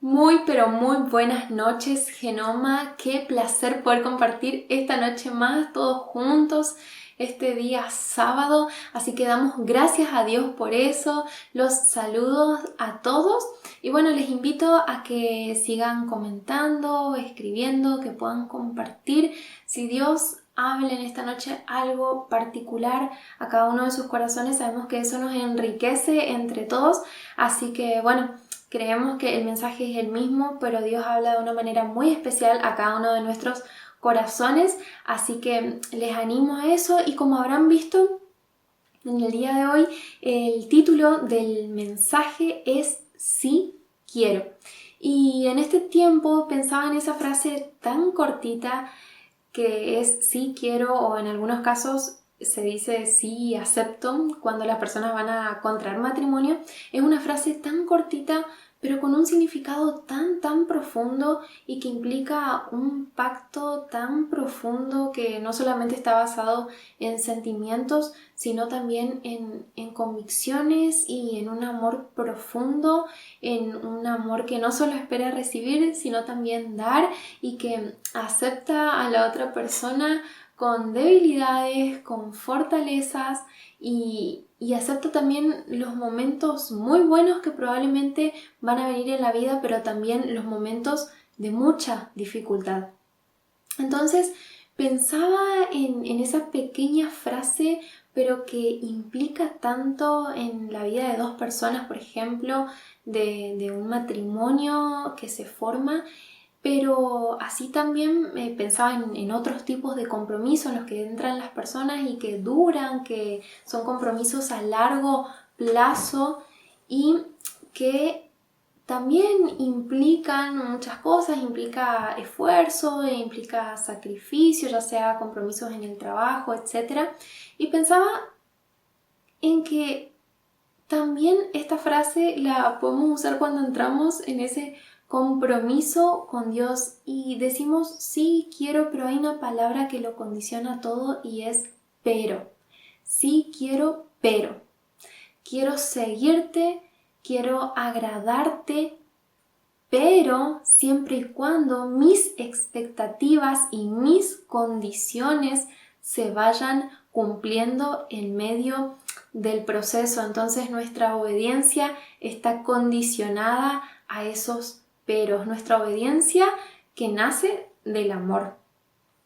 Muy pero muy buenas noches, Genoma. Qué placer poder compartir esta noche más todos juntos, este día sábado. Así que damos gracias a Dios por eso. Los saludos a todos. Y bueno, les invito a que sigan comentando, escribiendo, que puedan compartir. Si Dios habla en esta noche algo particular a cada uno de sus corazones, sabemos que eso nos enriquece entre todos. Así que bueno, creemos que el mensaje es el mismo, pero Dios habla de una manera muy especial a cada uno de nuestros corazones, así que les animo a eso. Y como habrán visto en el día de hoy, el título del mensaje es Sí quiero. Y en este tiempo pensaba en esa frase tan cortita que es sí quiero, o en algunos casos se dice sí acepto cuando las personas van a contraer matrimonio. Es una frase tan cortita pero con un significado tan profundo y que implica un pacto tan profundo que no solamente está basado en sentimientos, sino también en convicciones y en un amor profundo, en un amor que no solo espera recibir, sino también dar, y que acepta a la otra persona con debilidades, con fortalezas, y acepta también los momentos muy buenos que probablemente van a venir en la vida, pero también los momentos de mucha dificultad. Entonces pensaba en esa pequeña frase, pero que implica tanto en la vida de dos personas, por ejemplo, de un matrimonio que se forma. Pero así también pensaba en otros tipos de compromisos en los que entran las personas y que duran, que son compromisos a largo plazo y que también implican muchas cosas, implica esfuerzo, implica sacrificio, ya sea compromisos en el trabajo, etc. Y pensaba en que también esta frase la podemos usar cuando entramos en ese compromiso con Dios y decimos sí quiero, pero hay una palabra que lo condiciona todo y es pero. Sí quiero, pero. Quiero seguirte, quiero agradarte, pero siempre y cuando mis expectativas y mis condiciones se vayan cumpliendo en medio del proceso. Entonces nuestra obediencia está condicionada a esos peros. Nuestra obediencia que nace del amor,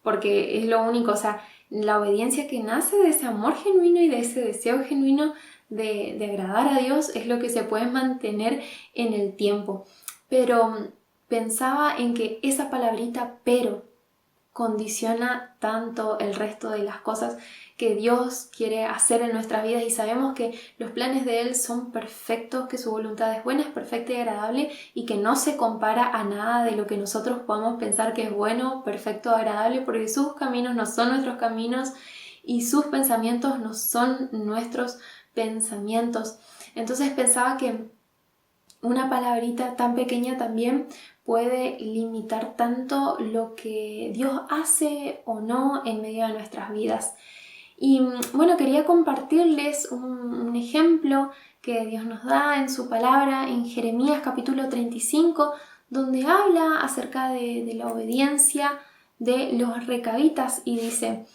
porque es lo único, o sea, la obediencia que nace de ese amor genuino y de ese deseo genuino de agradar a Dios es lo que se puede mantener en el tiempo. Pero pensaba en que esa palabrita pero condiciona tanto el resto de las cosas que Dios quiere hacer en nuestras vidas, y sabemos que los planes de Él son perfectos, que su voluntad es buena, es perfecta y agradable, y que no se compara a nada de lo que nosotros podamos pensar que es bueno, perfecto, agradable, porque sus caminos no son nuestros caminos y sus pensamientos no son nuestros pensamientos. Entonces pensaba que una palabrita tan pequeña también puede limitar tanto lo que Dios hace o no en medio de nuestras vidas. Y bueno, quería compartirles un ejemplo que Dios nos da en su palabra en Jeremías capítulo 35, donde habla acerca de la obediencia de los recabitas y dice: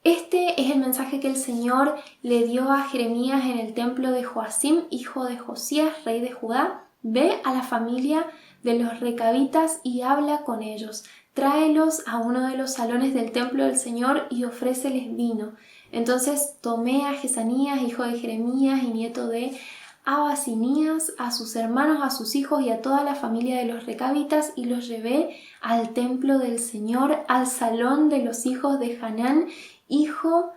este es el mensaje que el Señor le dio a Jeremías en el templo de Joacim, hijo de Josías, rey de Judá. Ve a la familia de los recabitas y habla con ellos. Tráelos a uno de los salones del templo del Señor y ofréceles vino. Entonces tomé a Jesanías, hijo de Jeremías y nieto de Abasinías, a sus hermanos, a sus hijos y a toda la familia de los recabitas, y los llevé al templo del Señor, al salón de los hijos de Hanán, hijo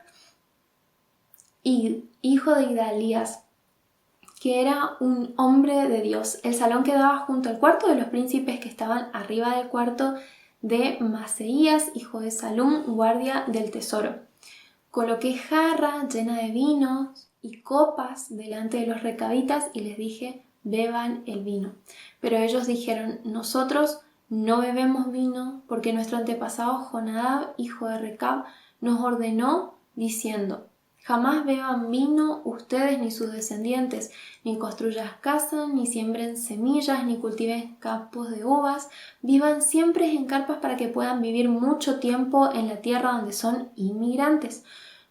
de Idalías, que era un hombre de Dios. El salón quedaba junto al cuarto de los príncipes, que estaban arriba del cuarto de Maseías, hijo de Salum, guardia del tesoro. Coloqué jarra llena de vinos y copas delante de los recabitas y les dije: beban el vino. Pero ellos dijeron: nosotros no bebemos vino, porque nuestro antepasado Jonadab, hijo de Recab, nos ordenó diciendo: Jamás beban vino ustedes ni sus descendientes, ni construyan casas, ni siembren semillas, ni cultiven campos de uvas. Vivan siempre en carpas para que puedan vivir mucho tiempo en la tierra donde son inmigrantes.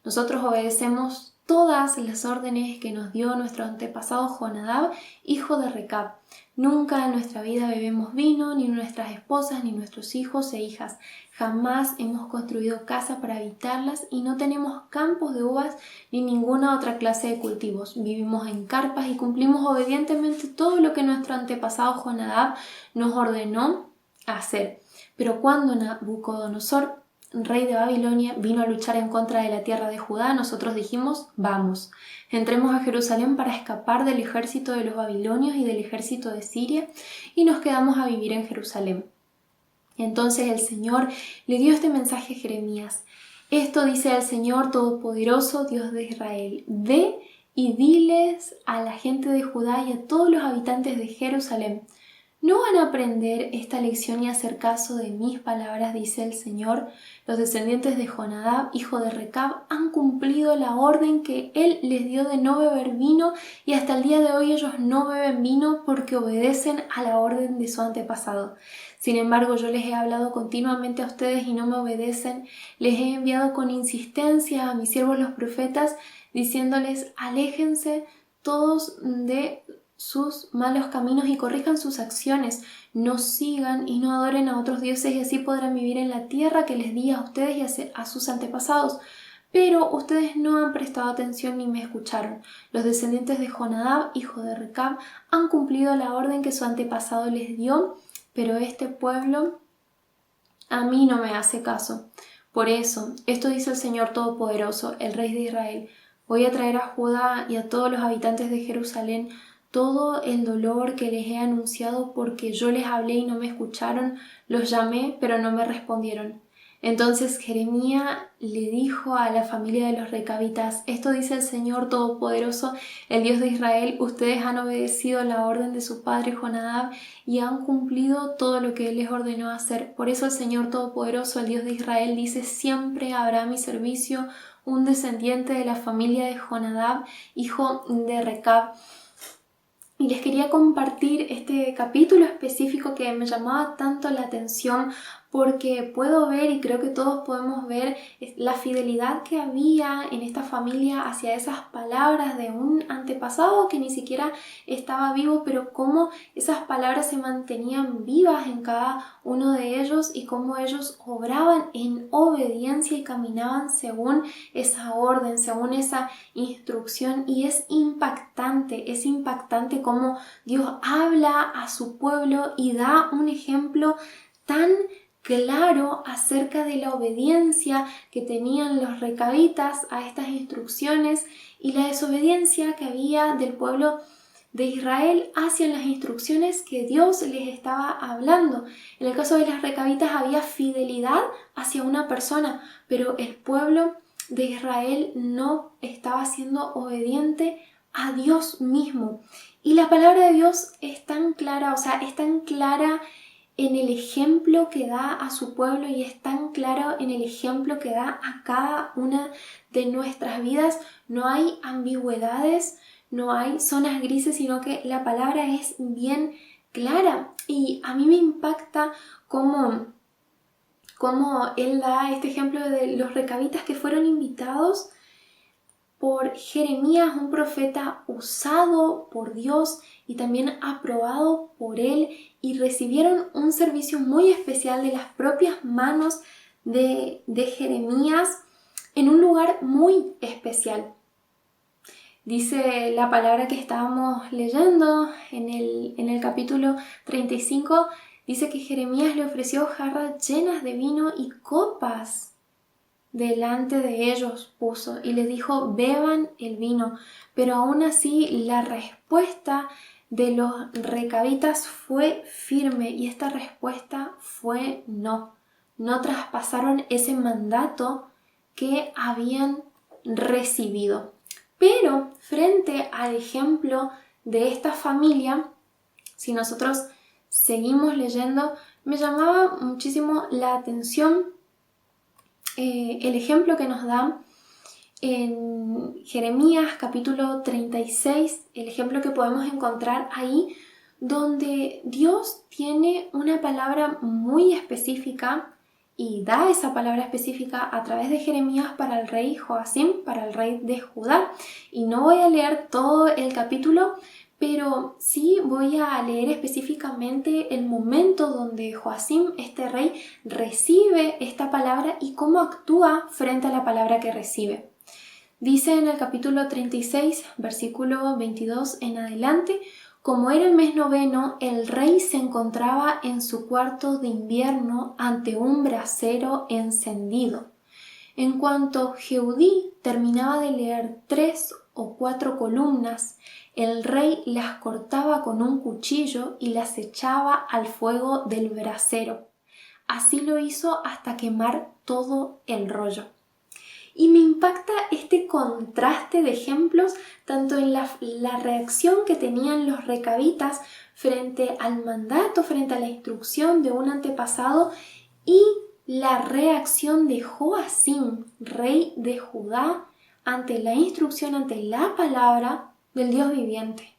Nosotros obedecemos todas las órdenes que nos dio nuestro antepasado Jonadab, hijo de Recab. Nunca en nuestra vida bebemos vino, ni nuestras esposas, ni nuestros hijos e hijas. Jamás hemos construido casas para habitarlas y no tenemos campos de uvas ni ninguna otra clase de cultivos. Vivimos en carpas y cumplimos obedientemente todo lo que nuestro antepasado Jonadab nos ordenó hacer. Pero cuando Nabucodonosor, rey de Babilonia, vino a luchar en contra de la tierra de Judá, nosotros dijimos: vamos, entremos a Jerusalén para escapar del ejército de los babilonios y del ejército de Siria, y nos quedamos a vivir en Jerusalén. Entonces el Señor le dio este mensaje a Jeremías: esto dice el Señor Todopoderoso, Dios de Israel: ve y diles a la gente de Judá y a todos los habitantes de Jerusalén: ¿no van a aprender esta lección y hacer caso de mis palabras? Dice el Señor. Los descendientes de Jonadab, hijo de Recab, han cumplido la orden que él les dio de no beber vino, y hasta el día de hoy ellos no beben vino porque obedecen a la orden de su antepasado. Sin embargo, yo les he hablado continuamente a ustedes y no me obedecen. Les he enviado con insistencia a mis siervos los profetas, diciéndoles: aléjense todos de sus malos caminos y corrijan sus acciones, no sigan y no adoren a otros dioses, y así podrán vivir en la tierra que les di a ustedes y a sus antepasados. Pero ustedes no han prestado atención ni me escucharon. Los descendientes de Jonadab, hijo de Recab, han cumplido la orden que su antepasado les dio, pero este pueblo a mí no me hace caso. Por eso, esto dice el Señor Todopoderoso, el Rey de Israel: voy a traer a Judá y a todos los habitantes de Jerusalén todo el dolor que les he anunciado, porque yo les hablé y no me escucharon, los llamé, pero no me respondieron. Entonces Jeremías le dijo a la familia de los recabitas: esto dice el Señor Todopoderoso, el Dios de Israel: ustedes han obedecido la orden de su padre Jonadab y han cumplido todo lo que él les ordenó hacer. Por eso el Señor Todopoderoso, el Dios de Israel, dice: siempre habrá a mi servicio un descendiente de la familia de Jonadab, hijo de Recab. Y les quería compartir este capítulo específico que me llamaba tanto la atención, porque puedo ver, y creo que todos podemos ver, la fidelidad que había en esta familia hacia esas palabras de un antepasado que ni siquiera estaba vivo, pero cómo esas palabras se mantenían vivas en cada uno de ellos y cómo ellos obraban en obediencia y caminaban según esa orden, según esa instrucción. Y es impactante cómo Dios habla a su pueblo y da un ejemplo tan claro acerca de la obediencia que tenían los recabitas a estas instrucciones y la desobediencia que había del pueblo de Israel hacia las instrucciones que Dios les estaba hablando. En el caso de las recabitas había fidelidad hacia una persona, pero el pueblo de Israel no estaba siendo obediente a Dios mismo. Y la palabra de Dios es tan clara, es tan clara en el ejemplo que da a su pueblo y es tan claro en el ejemplo que da a cada una de nuestras vidas. No hay ambigüedades, no hay zonas grises, sino que la palabra es bien clara. Y a mí me impacta cómo él da este ejemplo de los recabitas que fueron invitados por Jeremías, un profeta usado por Dios y también aprobado por él, y recibieron un servicio muy especial de las propias manos de Jeremías en un lugar muy especial. Dice la palabra que estábamos leyendo en el capítulo 35, dice que Jeremías le ofreció jarras llenas de vino y copas delante de ellos puso y les dijo: beban el vino. Pero aún así la respuesta de los recabitas fue firme, y esta respuesta fue no. No traspasaron ese mandato que habían recibido. Pero frente al ejemplo de esta familia, si nosotros seguimos leyendo, me llamaba muchísimo la atención el ejemplo que nos da En Jeremías capítulo 36, el ejemplo que podemos encontrar ahí, donde Dios tiene una palabra muy específica y da esa palabra específica a través de Jeremías para el rey Joacim, para el rey de Judá. Y no voy a leer todo el capítulo, pero sí voy a leer específicamente el momento donde Joacim, este rey, recibe esta palabra y cómo actúa frente a la palabra que recibe. Dice en el capítulo 36, versículo 22 en adelante: como era el mes noveno, el rey se encontraba en su cuarto de invierno ante un brasero encendido. En cuanto Jehudí terminaba de leer 3 o 4 columnas, el rey las cortaba con un cuchillo y las echaba al fuego del brasero. Así lo hizo hasta quemar todo el rollo. Y me impacta este contraste de ejemplos, tanto en la reacción que tenían los recabitas frente al mandato, frente a la instrucción de un antepasado, y la reacción de Joacim, rey de Judá, ante la instrucción, ante la palabra del Dios viviente.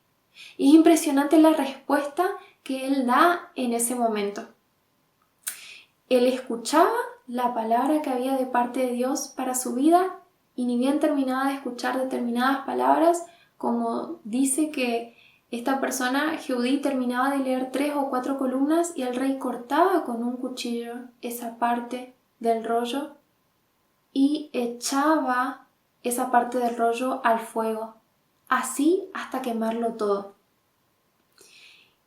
Y es impresionante la respuesta que él da en ese momento. Él escuchaba la palabra que había de parte de Dios para su vida y ni bien terminaba de escuchar determinadas palabras, como dice que esta persona, Jehudí, terminaba de leer 3 o 4 columnas y el rey cortaba con un cuchillo esa parte del rollo y echaba esa parte del rollo al fuego, así hasta quemarlo todo.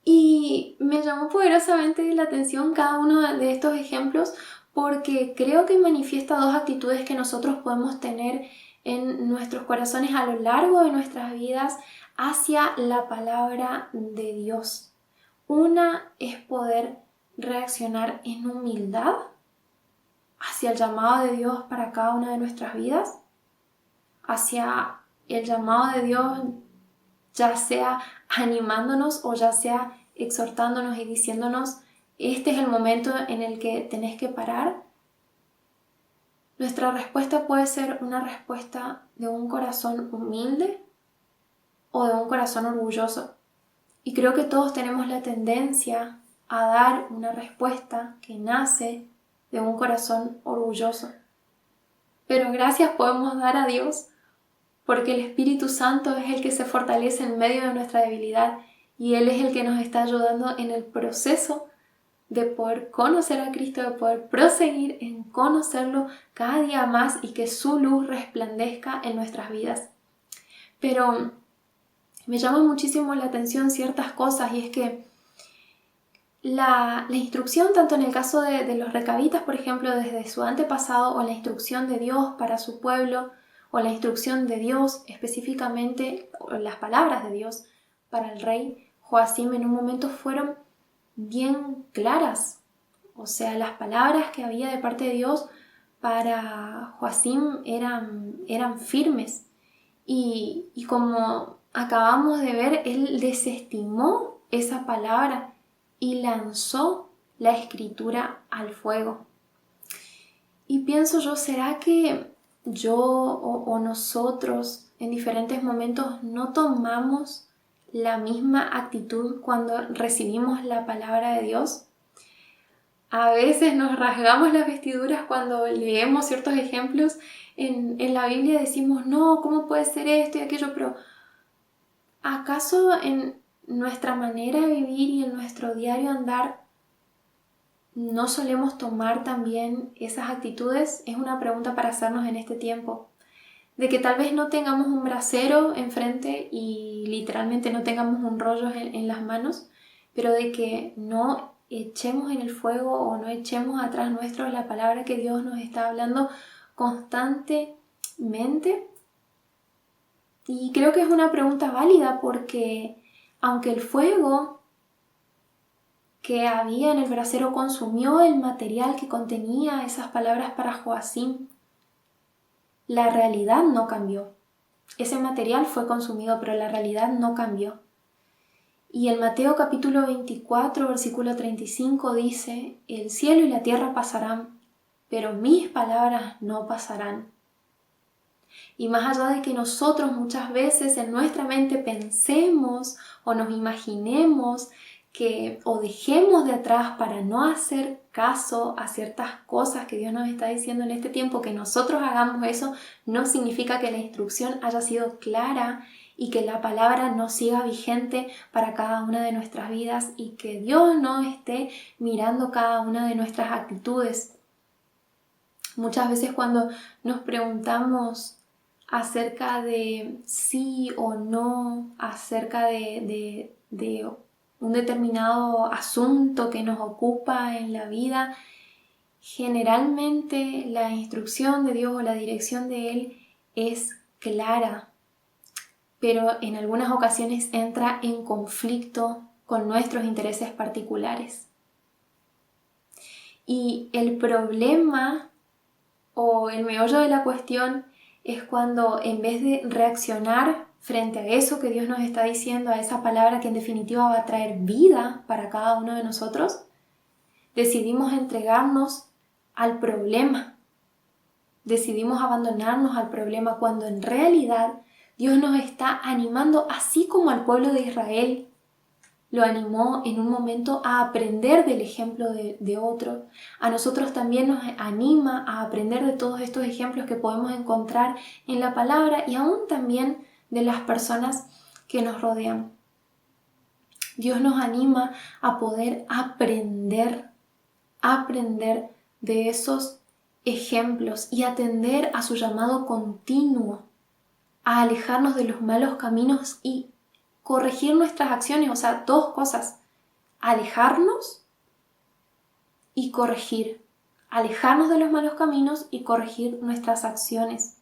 Y me llamó poderosamente la atención cada uno de estos ejemplos porque creo que manifiesta dos actitudes que nosotros podemos tener en nuestros corazones a lo largo de nuestras vidas hacia la palabra de Dios. Una es poder reaccionar en humildad hacia el llamado de Dios para cada una de nuestras vidas, hacia el llamado de Dios, ya sea animándonos o ya sea exhortándonos y diciéndonos: este es el momento en el que tenés que parar. Nuestra respuesta puede ser una respuesta de un corazón humilde o de un corazón orgulloso. Y creo que todos tenemos la tendencia a dar una respuesta que nace de un corazón orgulloso. Pero gracias podemos dar a Dios porque el Espíritu Santo es el que se fortalece en medio de nuestra debilidad y Él es el que nos está ayudando en el proceso de poder conocer a Cristo, de poder proseguir en conocerlo cada día más y que su luz resplandezca en nuestras vidas. Pero me llama muchísimo la atención ciertas cosas, y es que la instrucción, tanto en el caso de los recabitas, por ejemplo, desde su antepasado, o la instrucción de Dios para su pueblo, o la instrucción de Dios específicamente, o las palabras de Dios para el rey Joacim, en un momento fueron bien claras. O sea, las palabras que había de parte de Dios para Joacim eran firmes. Y como acabamos de ver, él desestimó esa palabra y lanzó la escritura al fuego. Y pienso yo, ¿será que yo o nosotros en diferentes momentos no tomamos la misma actitud cuando recibimos la palabra de Dios? A veces nos rasgamos las vestiduras cuando leemos ciertos ejemplos en la Biblia, decimos: no, ¿cómo puede ser esto y aquello? Pero ¿acaso en nuestra manera de vivir y en nuestro diario andar no solemos tomar también esas actitudes? Es una pregunta para hacernos en este tiempo. De que tal vez no tengamos un brasero enfrente y literalmente no tengamos un rollo en las manos, pero de que no echemos en el fuego o no echemos atrás nuestro la palabra que Dios nos está hablando constantemente. Y creo que es una pregunta válida porque aunque el fuego que había en el brasero consumió el material que contenía esas palabras para Joacim, la realidad no cambió. Ese material fue consumido, pero la realidad no cambió. Y en Mateo capítulo 24, versículo 35 dice: el cielo y la tierra pasarán, pero mis palabras no pasarán. Y más allá de que nosotros muchas veces en nuestra mente pensemos o nos imaginemos o dejemos de atrás para no hacer caso a ciertas cosas que Dios nos está diciendo en este tiempo, que nosotros hagamos eso, no significa que la instrucción haya sido clara y que la palabra no siga vigente para cada una de nuestras vidas y que Dios no esté mirando cada una de nuestras actitudes. Muchas veces cuando nos preguntamos acerca de sí o no, acerca de un determinado asunto que nos ocupa en la vida, generalmente la instrucción de Dios o la dirección de Él es clara, pero en algunas ocasiones entra en conflicto con nuestros intereses particulares. Y el problema o el meollo de la cuestión es cuando en vez de reaccionar frente a eso que Dios nos está diciendo, a esa palabra que en definitiva va a traer vida para cada uno de nosotros, decidimos entregarnos al problema. Decidimos abandonarnos al problema cuando en realidad Dios nos está animando, así como al pueblo de Israel lo animó en un momento a aprender del ejemplo de otro. A nosotros también nos anima a aprender de todos estos ejemplos que podemos encontrar en la palabra y aún también de las personas que nos rodean. Dios nos anima a poder aprender de esos ejemplos y atender a su llamado continuo, a alejarnos de los malos caminos y corregir nuestras acciones, o sea, dos cosas, alejarnos y corregir, alejarnos de los malos caminos y corregir nuestras acciones.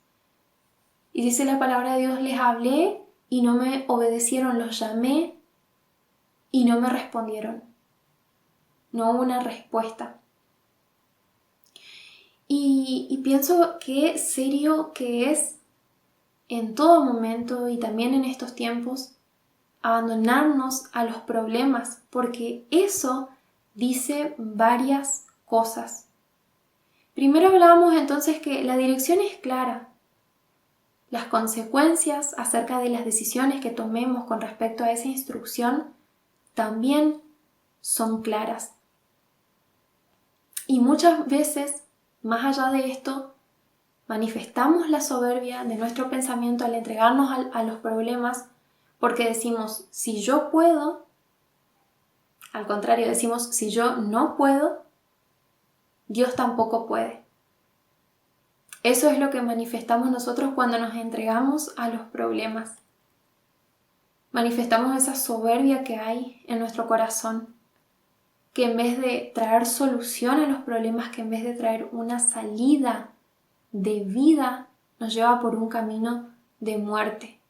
Y dice la palabra de Dios, les hablé y no me obedecieron, los llamé y no me respondieron. No hubo una respuesta. Y pienso qué serio que es en todo momento y también en estos tiempos abandonarnos a los problemas, porque eso dice varias cosas. Primero hablábamos entonces que la dirección es clara. Las consecuencias acerca de las decisiones que tomemos con respecto a esa instrucción también son claras. Y muchas veces, más allá de esto, manifestamos la soberbia de nuestro pensamiento al entregarnos a los problemas porque decimos, si yo puedo, al contrario, decimos, si yo no puedo, Dios tampoco puede. Eso es lo que manifestamos nosotros cuando nos entregamos a los problemas. Manifestamos esa soberbia que hay en nuestro corazón, que en vez de traer solución a los problemas, que en vez de traer una salida de vida, nos lleva por un camino de muerte.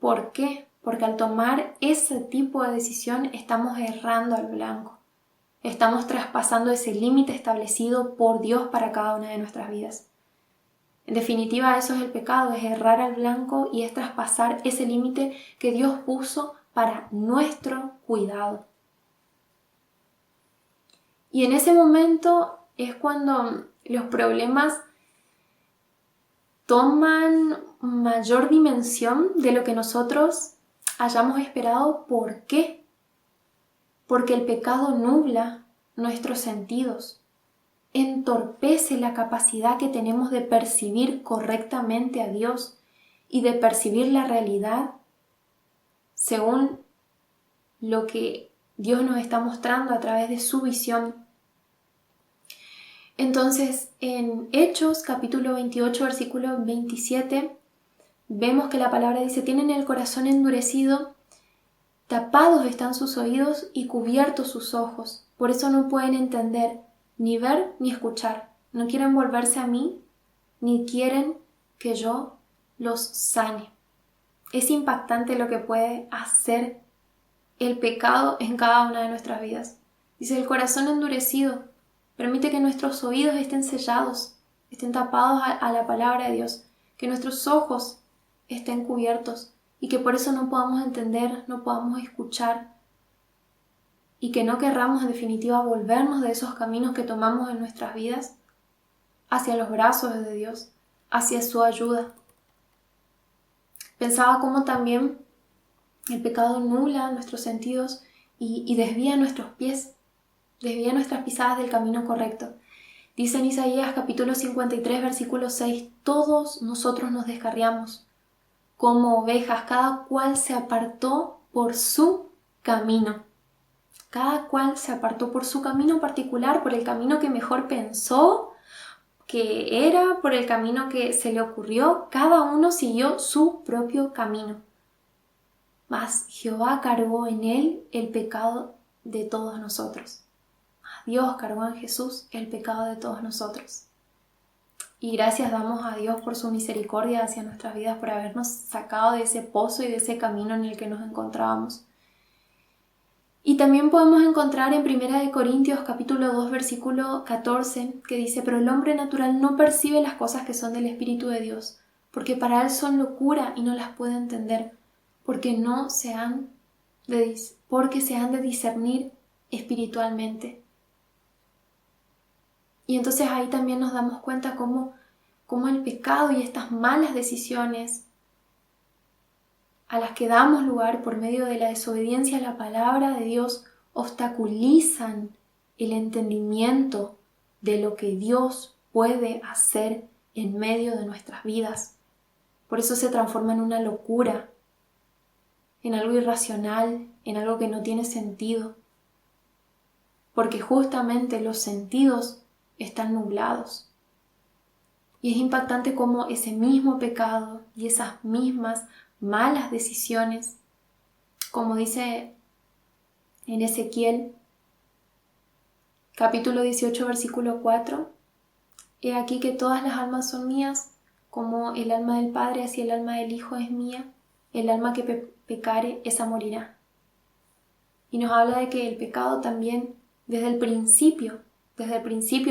¿Por qué? Porque al tomar ese tipo de decisión estamos errando al blanco. Estamos traspasando ese límite establecido por Dios para cada una de nuestras vidas. En definitiva, eso es el pecado, es errar al blanco y es traspasar ese límite que Dios puso para nuestro cuidado. Y en ese momento es cuando los problemas toman mayor dimensión de lo que nosotros hayamos esperado. ¿Por qué? Porque el pecado nubla nuestros sentidos, entorpece la capacidad que tenemos de percibir correctamente a Dios y de percibir la realidad según lo que Dios nos está mostrando a través de su visión. Entonces, en Hechos, capítulo 28, versículo 27, vemos que la palabra dice, tienen el corazón endurecido, tapados están sus oídos y cubiertos sus ojos. Por eso no pueden entender, ni ver, ni escuchar. No quieren volverse a mí, ni quieren que yo los sane. Es impactante lo que puede hacer el pecado en cada una de nuestras vidas. Dice, el corazón endurecido permite que nuestros oídos estén sellados, estén tapados a la palabra de Dios, que nuestros ojos estén cubiertos y que por eso no podamos entender, no podamos escuchar y que no querramos en definitiva volvernos de esos caminos que tomamos en nuestras vidas hacia los brazos de Dios, hacia su ayuda. Pensaba cómo también el pecado nubla nuestros sentidos y desvía nuestros pies, desvía nuestras pisadas del camino correcto. Dice en Isaías capítulo 53, versículo 6, todos nosotros nos descarriamos como ovejas, cada cual se apartó por su camino. Cada cual se apartó por su camino particular, por el camino que mejor pensó que era, por el camino que se le ocurrió. Cada uno siguió su propio camino. Mas Jehová cargó en él el pecado de todos nosotros. Dios cargó en Jesús el pecado de todos nosotros. Y gracias damos a Dios por su misericordia hacia nuestras vidas, por habernos sacado de ese pozo y de ese camino en el que nos encontrábamos. Y también podemos encontrar en 1 Corintios capítulo 2 versículo 14 que dice: pero el hombre natural no percibe las cosas que son del Espíritu de Dios, porque para él son locura y no las puede entender, porque se han de discernir espiritualmente. Y entonces ahí también nos damos cuenta cómo el pecado y estas malas decisiones a las que damos lugar por medio de la desobediencia a la palabra de Dios obstaculizan el entendimiento de lo que Dios puede hacer en medio de nuestras vidas. Por eso se transforma en una locura, en algo irracional, en algo que no tiene sentido. Porque justamente los sentidos están nublados. Y es impactante cómo ese mismo pecado y esas mismas malas decisiones, como dice en Ezequiel, capítulo 18, versículo 4, he aquí que todas las almas son mías, como el alma del Padre, así el alma del Hijo es mía, el alma que pecare, esa morirá. Y nos habla de que el pecado también, desde el principio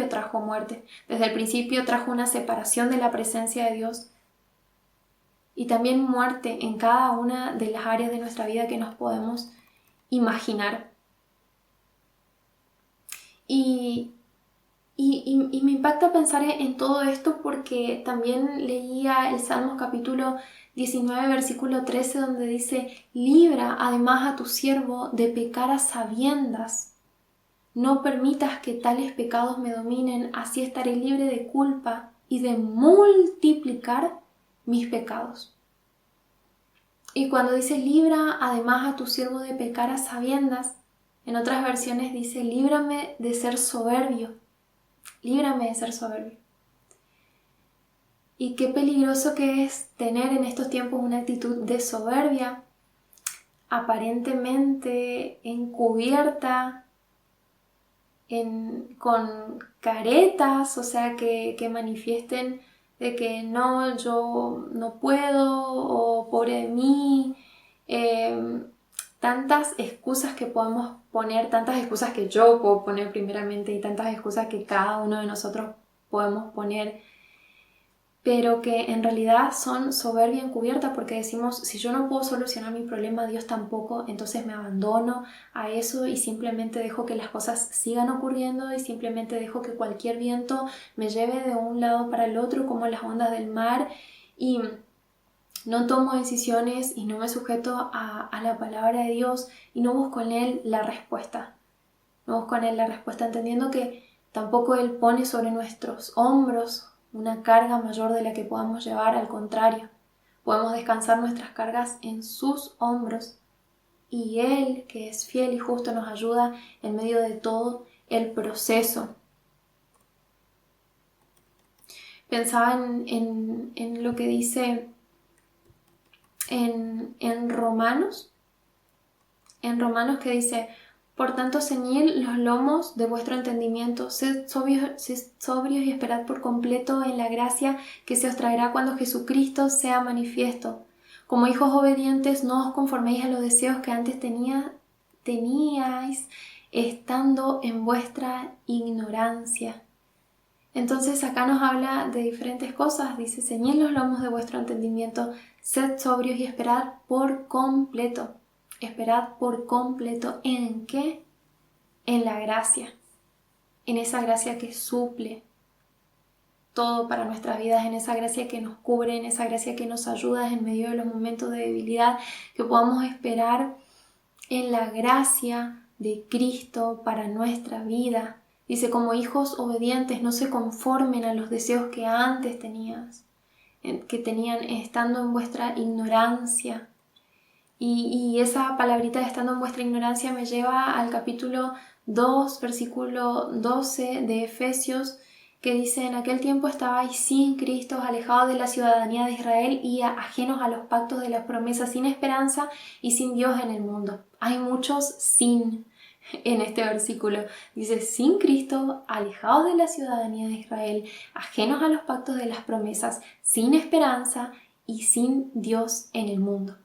trajo muerte, desde el principio trajo una separación de la presencia de Dios y también muerte en cada una de las áreas de nuestra vida que nos podemos imaginar. Y me impacta pensar en todo esto porque también leía el Salmos capítulo 19, versículo 13, donde dice: libra además a tu siervo de pecar a sabiendas. No permitas que tales pecados me dominen, así estaré libre de culpa y de multiplicar mis pecados. Y cuando dice libra además a tu siervo de pecar a sabiendas, en otras versiones dice: líbrame de ser soberbio. Líbrame de ser soberbio. Y qué peligroso que es tener en estos tiempos una actitud de soberbia, aparentemente encubierta, con caretas, o sea, que manifiesten de que no, yo no puedo, o pobre de mí, tantas excusas que podemos poner, tantas excusas que yo puedo poner primeramente y tantas excusas que cada uno de nosotros podemos poner, pero que en realidad son soberbia encubierta, porque decimos: si yo no puedo solucionar mi problema, Dios tampoco, entonces me abandono a eso y simplemente dejo que las cosas sigan ocurriendo y simplemente dejo que cualquier viento me lleve de un lado para el otro como las ondas del mar, y no tomo decisiones y no me sujeto a la palabra de Dios y no busco en Él la respuesta. No busco en Él la respuesta, entendiendo que tampoco Él pone sobre nuestros hombros una carga mayor de la que podamos llevar. Al contrario, podemos descansar nuestras cargas en sus hombros y Él, que es fiel y justo, nos ayuda en medio de todo el proceso. Pensaba en lo que dice en Romanos, que dice: por tanto, ceñid los lomos de vuestro entendimiento, sed sobrios y esperad por completo en la gracia que se os traerá cuando Jesucristo sea manifiesto. Como hijos obedientes, no os conforméis a los deseos que antes teníais estando en vuestra ignorancia. Entonces acá nos habla de diferentes cosas. Dice: ceñid los lomos de vuestro entendimiento, sed sobrios y esperad por completo. Esperad por completo. ¿En qué? En la gracia. En esa gracia que suple todo para nuestras vidas, en esa gracia que nos cubre, en esa gracia que nos ayuda en medio de los momentos de debilidad, que podamos esperar en la gracia de Cristo para nuestra vida. Dice, como hijos obedientes, no se conformen a los deseos que antes que tenían estando en vuestra ignorancia. Y esa palabrita de estando en vuestra ignorancia me lleva al capítulo 2, versículo 12 de Efesios, que dice, en aquel tiempo estabais sin Cristo, alejados de la ciudadanía de Israel y ajenos a los pactos de las promesas, sin esperanza y sin Dios en el mundo. Hay muchos sin en este versículo. Dice, sin Cristo, alejados de la ciudadanía de Israel, ajenos a los pactos de las promesas, sin esperanza y sin Dios en el mundo.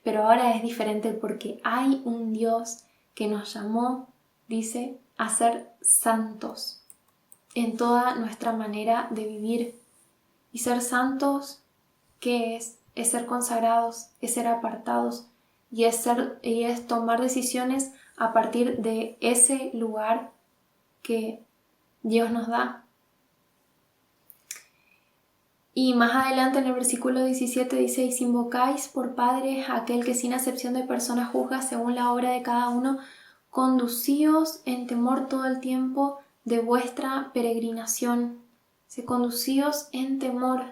Pero ahora es diferente porque hay un Dios que nos llamó, dice, a ser santos en toda nuestra manera de vivir. Y ser santos, ¿qué es? Es ser consagrados, es ser apartados y es tomar decisiones a partir de ese lugar que Dios nos da. Y más adelante en el versículo 17 dice, y si invocáis por Padre a aquel que sin acepción de personas juzga según la obra de cada uno, conducíos en temor todo el tiempo de vuestra peregrinación. Conducíos en temor,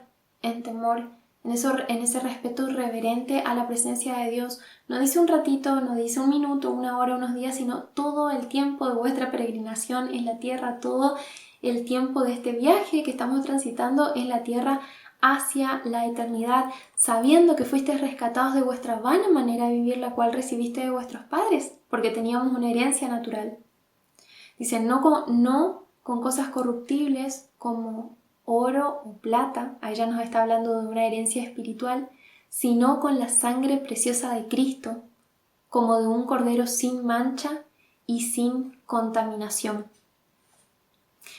en ese respeto reverente a la presencia de Dios. No dice un ratito, no dice un minuto, una hora, unos días, sino todo el tiempo de vuestra peregrinación en la tierra, todo el tiempo de este viaje que estamos transitando en la tierra hacia la eternidad, sabiendo que fuisteis rescatados de vuestra vana manera de vivir, la cual recibiste de vuestros padres, porque teníamos una herencia natural. Dice, no con cosas corruptibles como oro o plata, ahí ya nos está hablando de una herencia espiritual, sino con la sangre preciosa de Cristo, como de un cordero sin mancha y sin contaminación.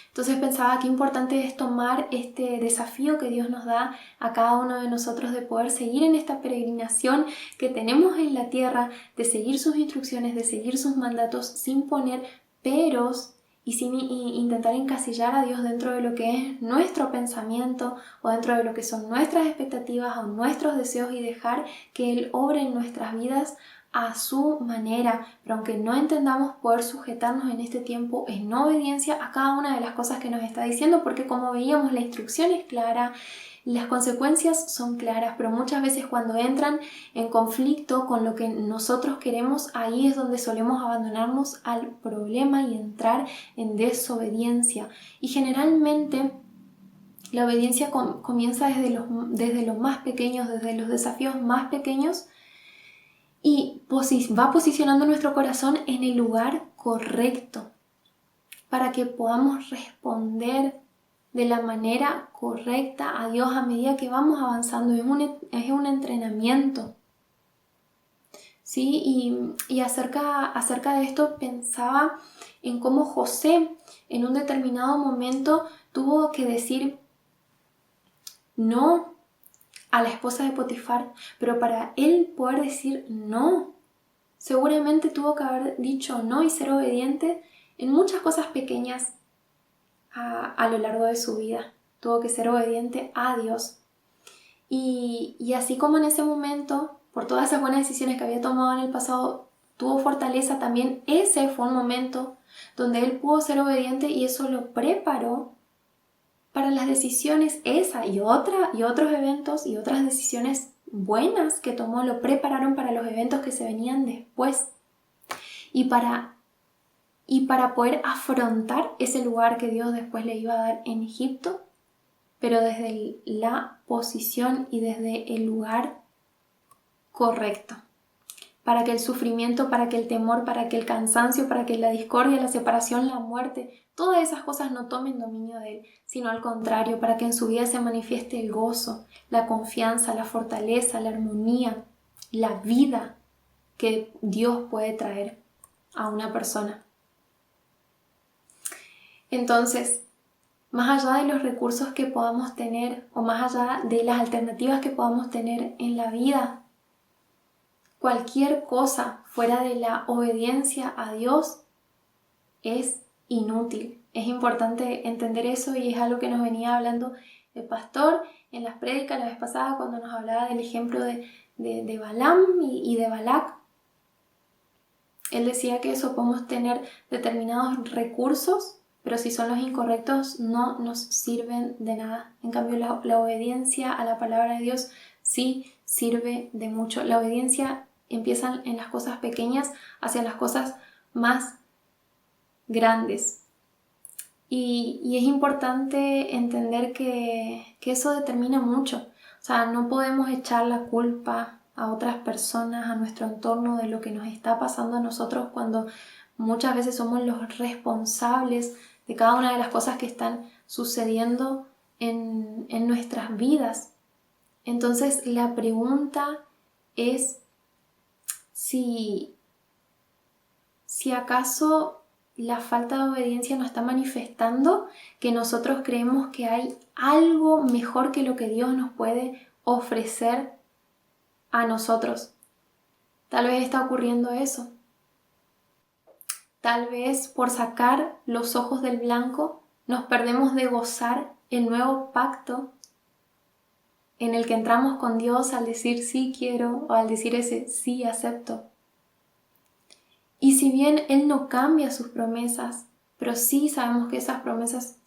Entonces pensaba qué importante es tomar este desafío que Dios nos da a cada uno de nosotros de poder seguir en esta peregrinación que tenemos en la tierra, de seguir sus instrucciones, de seguir sus mandatos sin poner peros y sin intentar encasillar a Dios dentro de lo que es nuestro pensamiento o dentro de lo que son nuestras expectativas o nuestros deseos y dejar que Él obre en nuestras vidas a su manera, pero aunque no entendamos, poder sujetarnos en este tiempo en obediencia a cada una de las cosas que nos está diciendo, porque como veíamos, la instrucción es clara, las consecuencias son claras, pero muchas veces cuando entran en conflicto con lo que nosotros queremos, ahí es donde solemos abandonarnos al problema y entrar en desobediencia. Y generalmente la obediencia comienza desde los más pequeños, desde los desafíos más pequeños, y va posicionando nuestro corazón en el lugar correcto para que podamos responder de la manera correcta a Dios a medida que vamos avanzando. Es un entrenamiento. ¿Sí? Y acerca de esto pensaba en cómo José en un determinado momento tuvo que decir no a la esposa de Potifar, pero para él poder decir no, seguramente tuvo que haber dicho no y ser obediente en muchas cosas pequeñas a lo largo de su vida. Tuvo que ser obediente a Dios. Y así como en ese momento, por todas esas buenas decisiones que había tomado en el pasado, tuvo fortaleza, también ese fue un momento donde él pudo ser obediente y eso lo preparó para las decisiones, esa y otros eventos y otras decisiones buenas que tomó, lo prepararon para los eventos que se venían después y para poder afrontar ese lugar que Dios después le iba a dar en Egipto, pero desde la posición y desde el lugar correcto, para que el sufrimiento, para que el temor, para que el cansancio, para que la discordia, la separación, la muerte, todas esas cosas no tomen dominio de él, sino al contrario, para que en su vida se manifieste el gozo, la confianza, la fortaleza, la armonía, la vida que Dios puede traer a una persona. Entonces, más allá de los recursos que podamos tener o más allá de las alternativas que podamos tener en la vida, cualquier cosa fuera de la obediencia a Dios es inútil, Es importante entender eso y es algo que nos venía hablando el pastor en las prédicas la vez pasada cuando nos hablaba del ejemplo de Balaam y de Balac. Él decía que eso podemos tener determinados recursos, pero si son los incorrectos no nos sirven de nada. En cambio, la obediencia a la palabra de Dios sí sirve de mucho. La obediencia empieza en las cosas pequeñas hacia las cosas más grandes. Y es importante entender que eso determina mucho. O sea, no podemos echar la culpa a otras personas, a nuestro entorno, de lo que nos está pasando a nosotros cuando muchas veces somos los responsables de cada una de las cosas que están sucediendo en nuestras vidas. Entonces, la pregunta es si acaso la falta de obediencia nos está manifestando que nosotros creemos que hay algo mejor que lo que Dios nos puede ofrecer a nosotros. Tal vez está ocurriendo eso. Tal vez por sacar los ojos del blanco nos perdemos de gozar el nuevo pacto en el que entramos con Dios al decir sí quiero o al decir ese sí acepto. Y si bien Él no cambia sus promesas, pero sí sabemos que esas promesas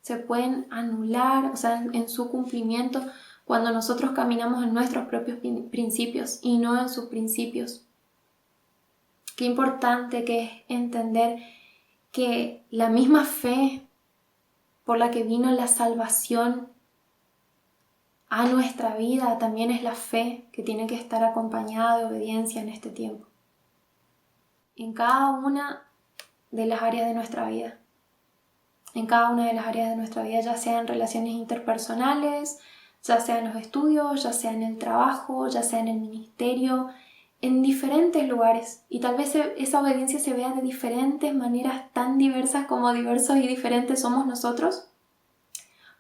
se pueden anular, o sea, en su cumplimiento, cuando nosotros caminamos en nuestros propios principios y no en sus principios. Qué importante que es entender que la misma fe por la que vino la salvación a nuestra vida también es la fe que tiene que estar acompañada de obediencia en este tiempo. En cada una de las áreas de nuestra vida. En cada una de las áreas de nuestra vida, ya sea en relaciones interpersonales, ya sea en los estudios, ya sea en el trabajo, ya sea en el ministerio, en diferentes lugares. Y tal vez esa obediencia se vea de diferentes maneras, tan diversas como diversos y diferentes somos nosotros.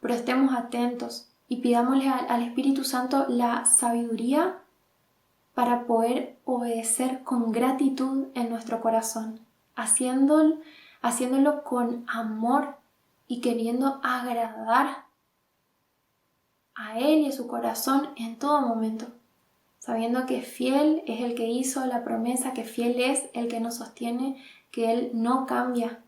Pero estemos atentos y pidámosle al Espíritu Santo la sabiduría para poder obedecer con gratitud en nuestro corazón, haciéndolo con amor y queriendo agradar a Él y a su corazón en todo momento, sabiendo que fiel es el que hizo la promesa, que fiel es el que nos sostiene, que Él no cambia.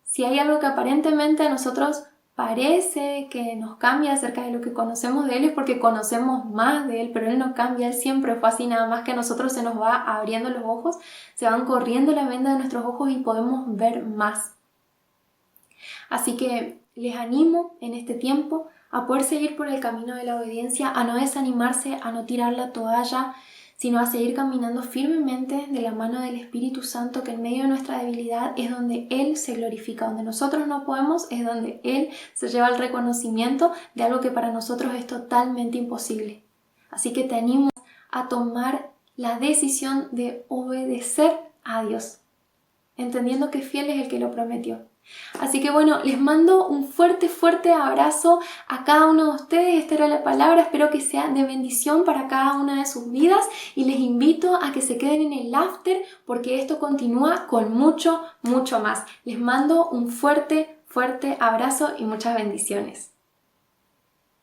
Si hay algo que aparentemente a nosotros parece que nos cambia acerca de lo que conocemos de Él, es porque conocemos más de Él, pero Él no cambia, Él siempre fue así, nada más que a nosotros se nos va abriendo los ojos, se van corriendo la venda de nuestros ojos y podemos ver más. Así que les animo en este tiempo a poder seguir por el camino de la obediencia, a no desanimarse, a no tirar la toalla, sino a seguir caminando firmemente de la mano del Espíritu Santo, que en medio de nuestra debilidad es donde Él se glorifica, donde nosotros no podemos, es donde Él se lleva el reconocimiento de algo que para nosotros es totalmente imposible. Así que te animo a tomar la decisión de obedecer a Dios, entendiendo que fiel es el que lo prometió. Así que bueno, les mando un fuerte abrazo a cada uno de ustedes. Esta era la palabra, espero que sea de bendición para cada una de sus vidas y les invito a que se queden en el after porque esto continúa con mucho más. Les mando un fuerte abrazo y muchas bendiciones.